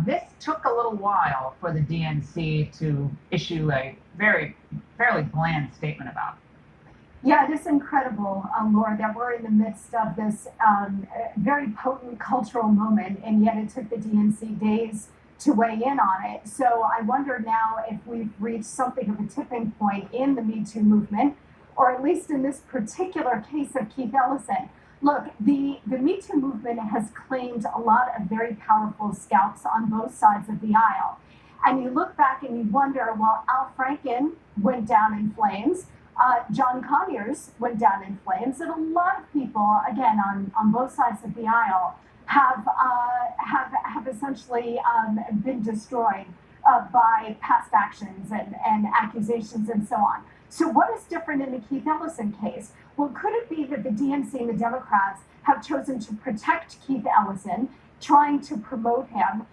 This took a little while for the DNC to issue a fairly bland statement about it. Yeah, it is incredible, Laura, that we're in the midst of this very potent cultural moment, and yet it took the DNC days to weigh in on it. So I wonder now if we've reached something of a tipping point in the Me Too movement, or at least in this particular case of Keith Ellison. Look, the Me Too movement has claimed a lot of very powerful scalps on both sides of the aisle. And you look back and you wonder, well, Al Franken went down in flames. John Conyers went down in flames, and a lot of people, again, on both sides of the aisle, have essentially been destroyed by past actions and accusations and so on. So what is different in the Keith Ellison case? Well, could it be that the DNC and the Democrats have chosen to protect Keith Ellison, trying to promote him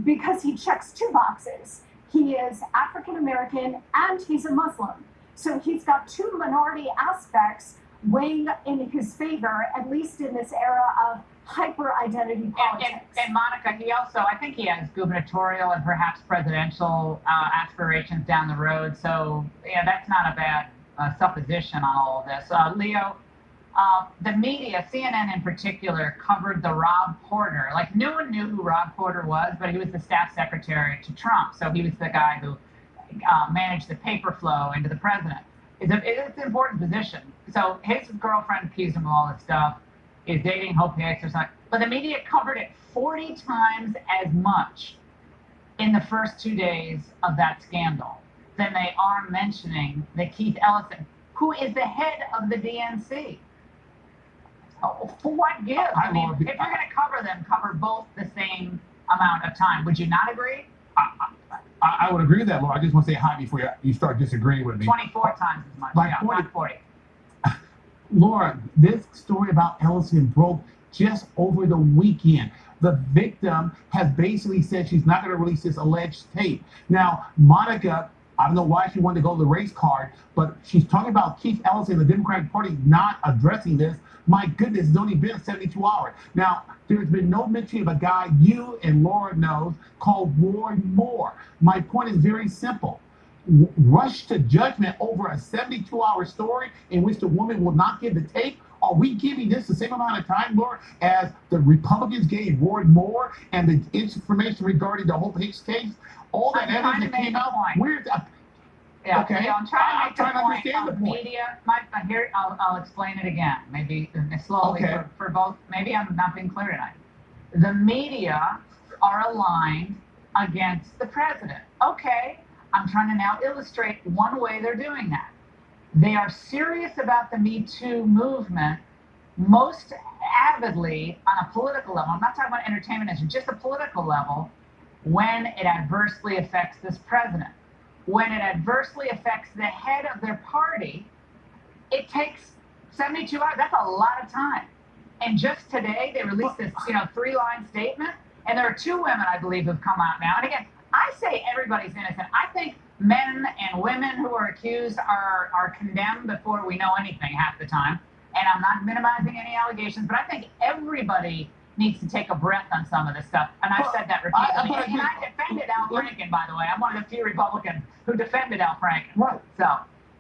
because he checks two boxes? He is African American and he's a Muslim. So he's got two minority aspects weighing in his favor, at least in this era of hyper-identity politics. And Monica, he also, I think he has gubernatorial and perhaps presidential aspirations down the road. So, yeah, that's not a bad supposition on all of this. Leo, the media, CNN in particular, covered the Rob Porter. Like, no one knew who Rob Porter was, but he was the staff secretary to Trump. So he was the guy who manage the paper flow into the president. It's an important position. So his girlfriend accused him of all this stuff, is dating Hope Hicks or something. But the media covered it 40 times as much in the first 2 days of that scandal than they are mentioning the Keith Ellison, who is the head of the DNC. Oh, for what give? I mean, if you're going to cover them, cover both the same amount of time. Would you not agree? I would agree with that, Laura. I just want to say hi before you start disagreeing with me. 24 times as much. Yeah, not 40. Laura, this story about Ellison broke just over the weekend. The victim has basically said she's not going to release this alleged tape. Now, Monica, I don't know why she wanted to go to the race card, but she's talking about Keith Ellison, the Democratic Party, not addressing this. My goodness, it's only been 72 hours. Now, there's been no mention of a guy you and Laura knows called Roy Moore. My point is very simple. Rush to judgment over a 72-hour story in which the woman will not give the tape. Are we giving this the same amount of time, Laura, as the Republicans gave Roy Moore and the information regarding the Hope Hicks case? All that evidence that came out, where's that? Yeah, okay. Yeah, I'm trying to understand the point. Media, here, I'll explain it again, maybe slowly for both. Maybe I'm not being clear tonight. The media are aligned against the president. Okay, I'm trying to now illustrate one way they're doing that. They are serious about the Me Too movement most avidly on a political level. I'm not talking about entertainment issue, just a political level, when it adversely affects this president. When it adversely affects the head of their party, it takes 72 hours. That's a lot of time. And just today, they released this, 3-line statement. And there are 2 women, I believe, who've come out now. And again, I say everybody's innocent. I think men and women who are accused are condemned before we know anything half the time. And I'm not minimizing any allegations, but I think everybody needs to take a breath on some of this stuff. And I've said that repeatedly. And I defended Al Franken, by the way. I'm one of the few Republicans who defended Al Franken. Right. So,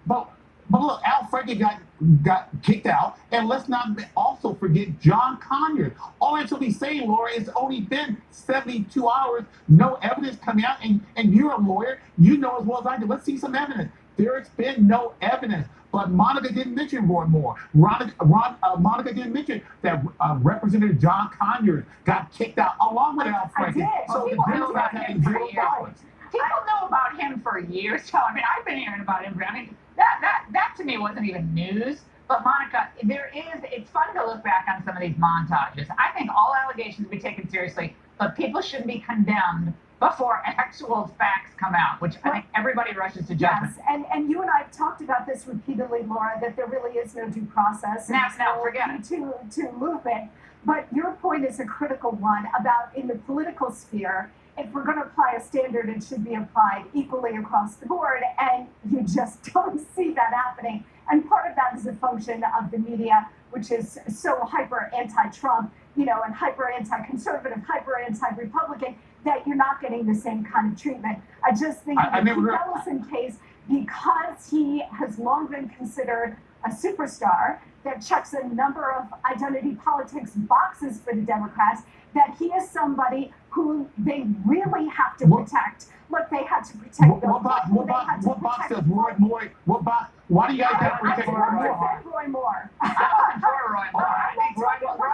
but look, Al Franken got kicked out, and let's not also forget John Conyers. All I'm simply saying, Laura, it's only been 72 hours, no evidence coming out, and you're a lawyer, you know as well as I do. Let's see some evidence. There's been no evidence. But Monica didn't mention Roy Moore. Monica didn't mention that Representative John Conyers got kicked out along with Al Franken. So people know about him for years. People know about him for years. So I mean, I've been hearing about him. I mean, that to me wasn't even news. But Monica, it's fun to look back on some of these montages. I think all allegations be taken seriously, but people shouldn't be condemned before actual facts come out, which I think everybody rushes to judgment. Yes, and you and I have talked about this repeatedly, Laura, that there really is no due process. Now forget it. To movement. But your point is a critical one about in the political sphere, if we're going to apply a standard, it should be applied equally across the board, and you just don't see that happening. And part of that is a function of the media, which is so hyper anti-Trump, and hyper anti-conservative, hyper anti-Republican. that you're not getting the same kind of treatment. I just think I in the never heard- Ellison case, because he has long been considered a superstar that checks a number of identity politics boxes for the Democrats, that he is somebody who they really have to protect. Look, they had to protect Bill Clinton. What box does Roy Moore? What box? Why do you guys have to protect Roy Moore? I'm for Roy Moore. I think Roy Moore,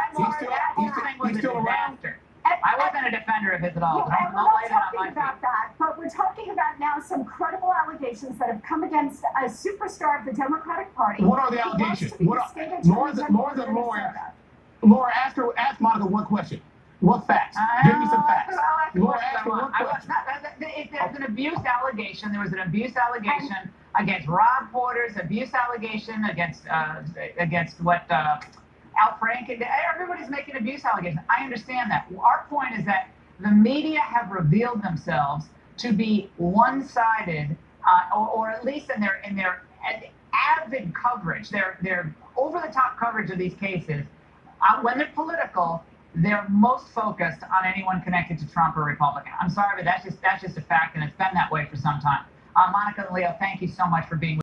He's was still a around? disaster. I wasn't a defender of his at all. And we're Don't not lay that on my talking about feet. that, but we're talking about now some credible allegations that have come against a superstar of the Democratic Party. What are the who wants allegations? to be the state attorney general of Minnesota. Laura, ask Monica one question. What facts? Give me some facts. I'll ask the Laura, question ask I her want. one question. If there's an abuse allegation, there was an abuse allegation against Rob Porter's abuse allegation against what Al Franken. Everybody's making abuse allegations. I understand that. Our point is that the media have revealed themselves to be one-sided, or at least in their avid coverage, their over-the-top coverage of these cases. When they're political, they're most focused on anyone connected to Trump or Republican. I'm sorry, but that's just a fact, and it's been that way for some time. Monica and Leo, thank you so much for being with